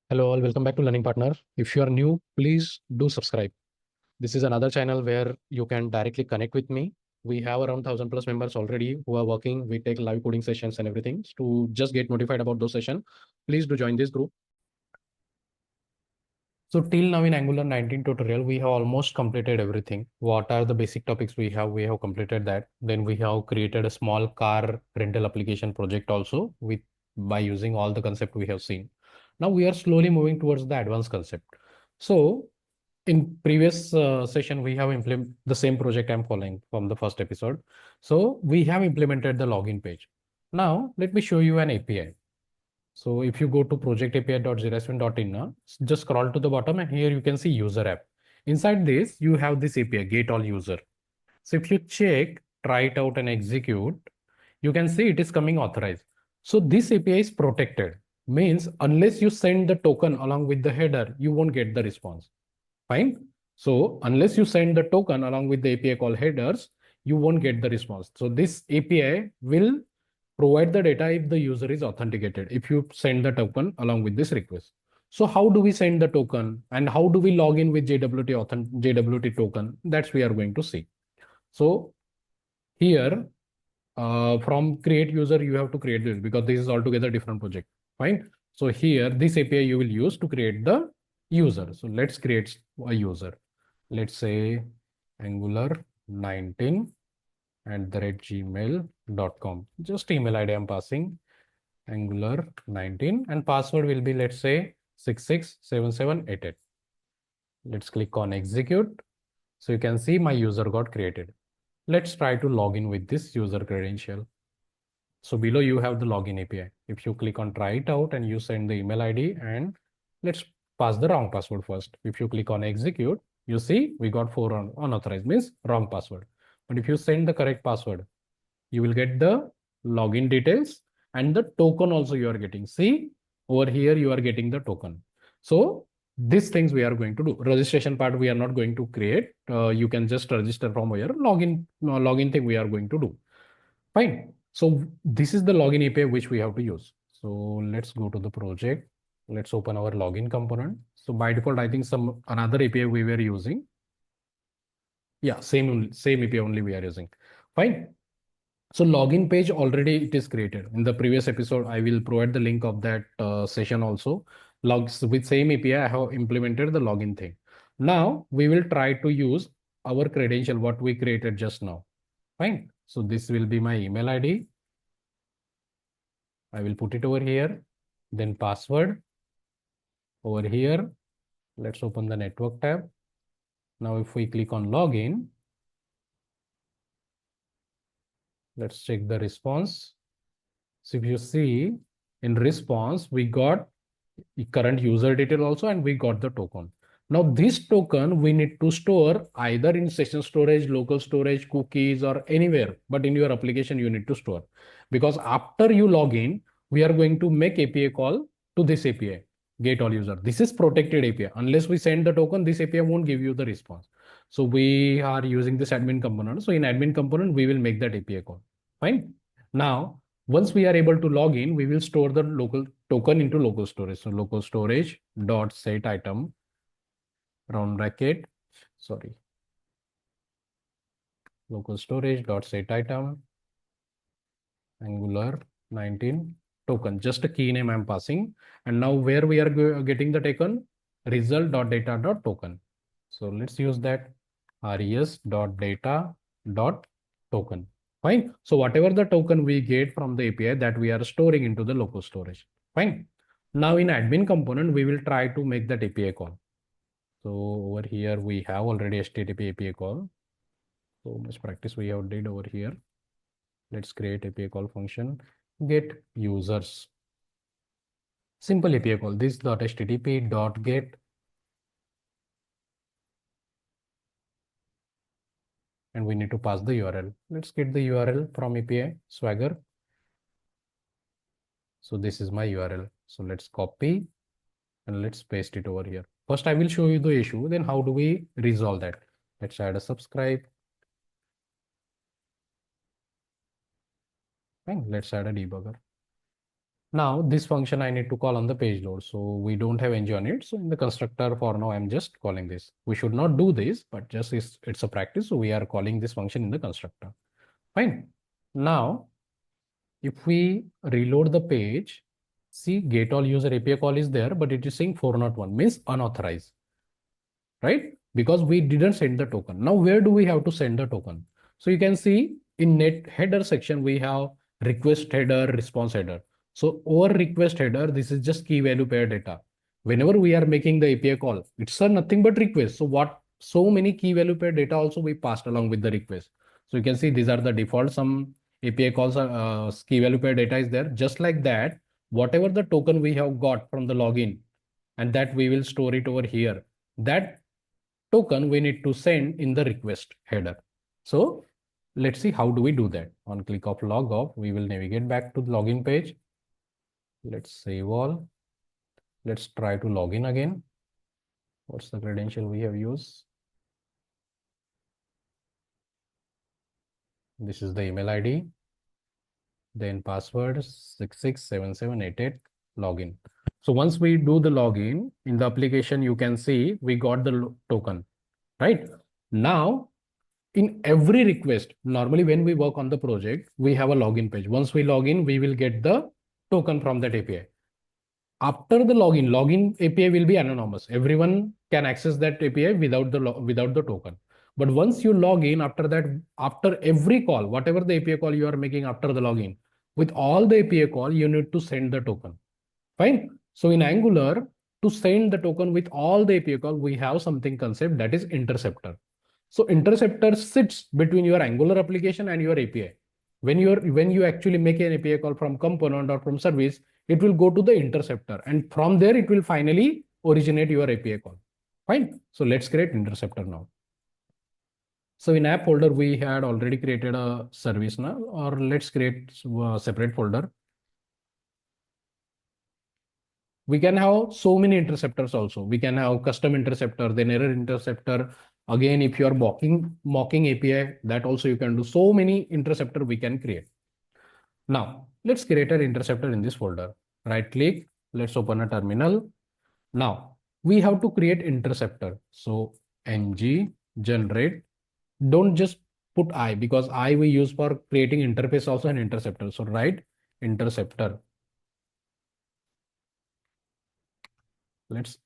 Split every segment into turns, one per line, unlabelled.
Hello all, welcome back to Learning Partner. If you are new, please do subscribe. This is another channel where you can directly connect with me. We have around 1000 plus members already who are working. We take live coding sessions and everything. To just get notified about those sessions, please do join this group. So till now in Angular 19 tutorial, we have almost completed everything. What are the basic topics we have? We have completed that. Then we have created a small car rental application project also with by using all the concept we have seen. Now we are slowly moving towards the advanced concept. So in previous session, we have implemented the same project I'm following from the first episode. So we have implemented the login page. Now let me show you an API. So if you go to project.api.jwt.in, just scroll to the bottom and here you can see user app. Inside this, you have this API, get all user. So if you check, try it out and execute, you can see it is coming authorized. So this API is protected. Means unless you send the token along with the header, you won't get the response. Fine. So unless you send the token along with the API call headers, you won't get the response. So this API will provide the data if the user is authenticated, if you send the token along with this request. So how do we send the token and how do we log in with JWT token? That's we are going to see. So here from create user, you have to create this because this is altogether different project. Fine. So here this API you will use to create the user. So let's create a user. Let's say Angular 19 @gmail.com. Just email ID I'm passing Angular 19 and password will be, let's say, 667788. Let's click on execute. So you can see my user got created. Let's try to log in with this user credential. So below you have the login API. If you click on try it out and you send the email ID and let's pass the wrong password first. If you click on execute, you see we got 4 unauthorized, means wrong password. But if you send the correct password, you will get the login details and the token also you are getting. See over here, you are getting the token. So these things we are going to do. Registration part we are not going to create. You can just register from here. Login thing we are going to do. Fine. So this is the login API which we have to use. So let's go to the project. Let's open our login component. So by default, I think some another API we were using. Yeah, same API only we are using. Fine. So login page already it is created. In the previous episode, I will provide the link of that session also. Logs with same API, I have implemented the login thing. Now we will try to use our credential, what we created just now. Fine. So this will be my email ID. I will put it over here. Then password over here. Let's open the network tab. Now if we click on login, let's check the response. So if you see in response, we got the current user detail also and we got the token. Now this token we need to store either in session storage, local storage, cookies or anywhere, but in your application you need to store. Because after you log in, we are going to make API call to this API, get all user. This is protected API. Unless we send the token, this API won't give you the response. So we are using this admin component. So in admin component, we will make that API call. Fine. Now, once we are able to log in, we will store the local token into local storage. So local storage dot set item round bracket, sorry, local storage dot set item Angular 19 token. Just a key name I'm passing. And now where we are getting the token, result dot data dot token. So let's use that res dot data dot token. Fine. So whatever the token we get from the API, that we are storing into the local storage. Fine. Now in admin component, we will try to make that API call. So over here, we have already HTTP API call. So much practice we have did over here. Let's create API call function, get users. Simple API call, this dot HTTP dot get. And we need to pass the URL. Let's get the URL from API Swagger. So this is my URL. So let's copy and let's paste it over here. First, I will show you the issue. Then how do we resolve that? Let's add a subscribe. And let's add a debugger. Now this function I need to call on the page load. So we don't have ng on it. So in the constructor for now, I'm just calling this. We should not do this, but just it's a practice. So we are calling this function in the constructor. Fine. Now, if we reload the page, see get all user API call is there, but it is saying 401 means unauthorized, right? Because we didn't send the token. Now, where do we have to send the token? So you can see in net header section, we have request header, response header. So over request header, this is just key value pair data. Whenever we are making the API call, it's a nothing but request. So what so many key value pair data also we passed along with the request. So you can see these are the default some API calls key value pair data is there. Just like that, whatever the token we have got from the login and that we will store it over here. That token we need to send in the request header. So let's see how do we do that. On click of log off, we will navigate back to the login page. Let's save all. Let's try to log in again. What's the credential we have used? This is the email ID. Then password 667788 login. So once we do the login in the application, you can see we got the token, right? Now in every request, normally when we work on the project, we have a login page. Once we log in, we will get the token from that API. After the login API will be anonymous. Everyone can access that API without the token. But once you log in, after that, after every call, whatever the API call you are making after the login, with all the API call, you need to send the token. Fine. So in Angular, to send the token with all the API call, we have something concept that is interceptor. So interceptor sits between your Angular application and your API. When you actually make an API call from component or from service, it will go to the interceptor, and from there it will finally originate your API call. Fine. So let's create interceptor now. So in app folder, we had already created a service now, or let's create a separate folder. We can have so many interceptors also. We can have custom interceptor, then error interceptor. Again, if you are mocking API, that also you can do. So many interceptor we can create. Now, let's create an interceptor in this folder. Right click, let's open a terminal. Now, we have to create interceptor. So ng generate. Don't just put I, because I we use for creating interface also an interceptor. So write interceptor.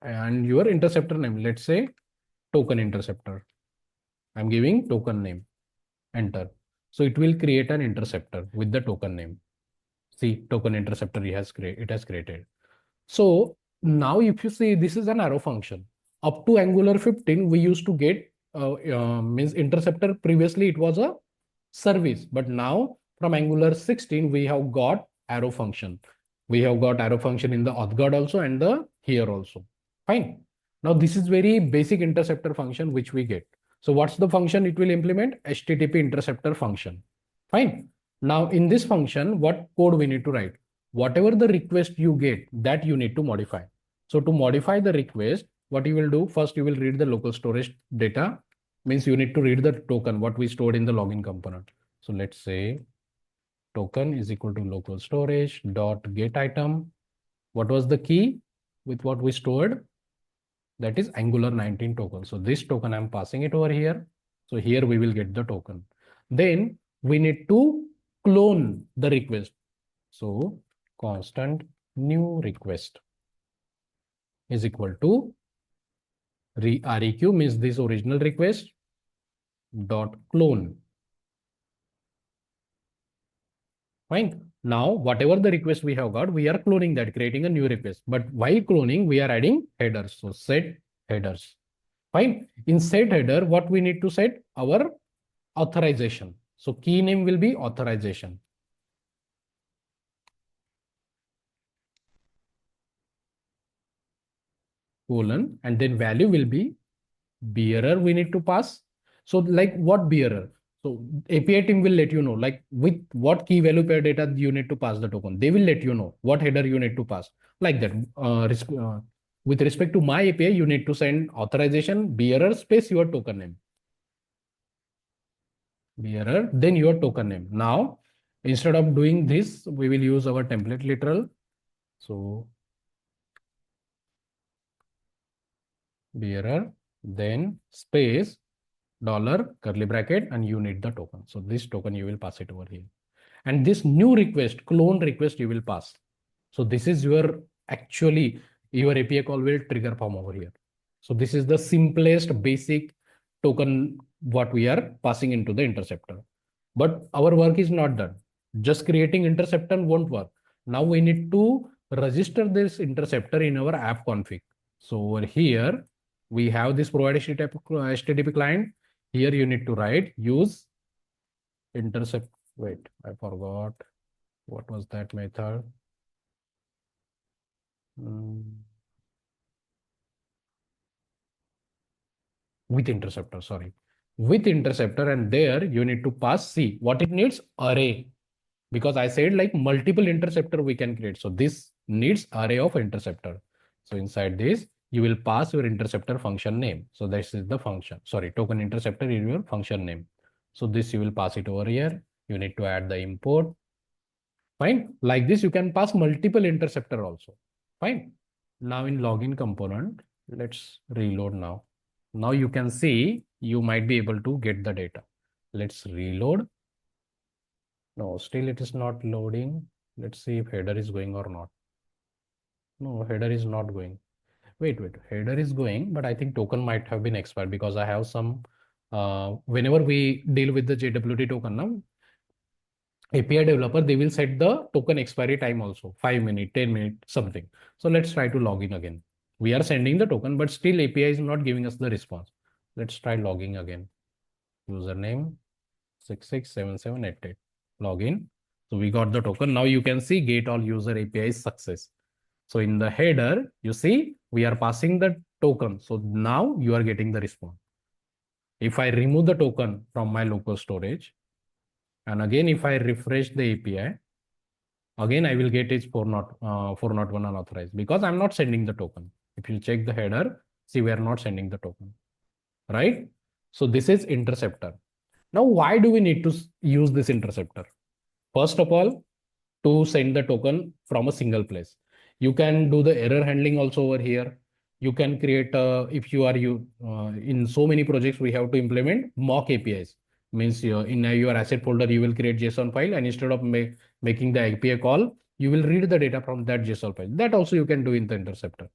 And your interceptor name, let's say token interceptor. I'm giving token name, enter. So it will create an interceptor with the token name. See, token interceptor it has created. So now if you see, this is an arrow function. Up to Angular 15, we used to get means interceptor. Previously, it was a service, but now from Angular 16, we have got arrow function. We have got arrow function in the auth guard also and the here also. Fine. Now this is very basic interceptor function which we get. So what's the function it will implement? HTTP interceptor function. Fine. Now in this function, what code we need to write? Whatever the request you get, that you need to modify. So to modify the request, what you will do? First, you will read the local storage data. Means you need to read the token, what we stored in the login component. So let's say token is equal to local storage dot get item. What was the key with what we stored? That is Angular 19 token. So this token I'm passing it over here. So here we will get the token. Then we need to clone the request. So constant new request is equal to req means this original request dot clone. Fine. Now, whatever the request we have got, we are cloning that, creating a new request. But while cloning, we are adding headers. So set headers. Fine. In set header, what we need to set? Our authorization. So key name will be authorization. Colon, and then value will be bearer we need to pass. So like what bearer? So API team will let you know, like with what key value pair data you need to pass the token. They will let you know what header you need to pass. Like that. With respect to my API, you need to send authorization bearer space your token name. Bearer, then your token name. Now, instead of doing this, we will use our template literal. So bearer, then space, dollar, curly bracket, and you need the token. So this token you will pass it over here. And this new request, clone request, you will pass. So this is your actually your API call will trigger form over here. So this is the simplest basic token what we are passing into the interceptor. But our work is not done. Just creating interceptor won't work. Now we need to register this interceptor in our app config. So over here, we have this provide HTTP client. Here you need to write use intercept. Wait, I forgot. What was that method? With interceptor, sorry. With interceptor, and there you need to pass C. What it needs? Array. Because I said like multiple interceptor we can create. So this needs array of interceptor. So inside this, you will pass your interceptor function name. So this is the function. Sorry, token interceptor is your function name. So this you will pass it over here. You need to add the import. Fine. Like this, you can pass multiple interceptor also. Fine. Now in login component, let's reload now. Now you can see you might be able to get the data. Let's reload. No, still it is not loading. Let's see if header is going or not. No, header is not going. Wait, header is going, but I think token might have been expired because I have some, whenever we deal with the JWT token now, API developer, they will set the token expiry time also, 5 minutes, 10 minutes, something. So let's try to log in again. We are sending the token, but still API is not giving us the response. Let's try logging again. Username 667788. Login. So we got the token. Now you can see get all user API success. So in the header, you see we are passing the token. So now you are getting the response. If I remove the token from my local storage, and again, if I refresh the API, again, I will get it 401 unauthorized because I'm not sending the token. If you check the header, see, we are not sending the token, right? So this is interceptor. Now, why do we need to use this interceptor? First of all, to send the token from a single place. You can do the error handling also over here. You can create, if you are in so many projects, we have to implement mock APIs. Means in your asset folder, you will create JSON file, and instead of making the API call, you will read the data from that JSON file. That also you can do in the interceptor.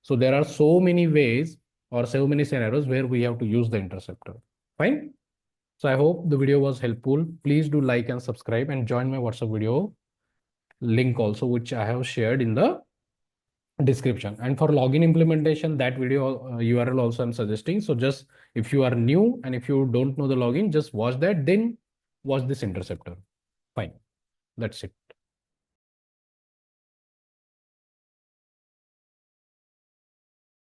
So there are so many ways or so many scenarios where we have to use the interceptor. Fine. So I hope the video was helpful. Please do like and subscribe and join my WhatsApp video link also, which I have shared in the description. And for login implementation, that video URL also I'm suggesting. So just if you are new and if you don't know the login, just watch that, then watch this interceptor. Fine. That's it.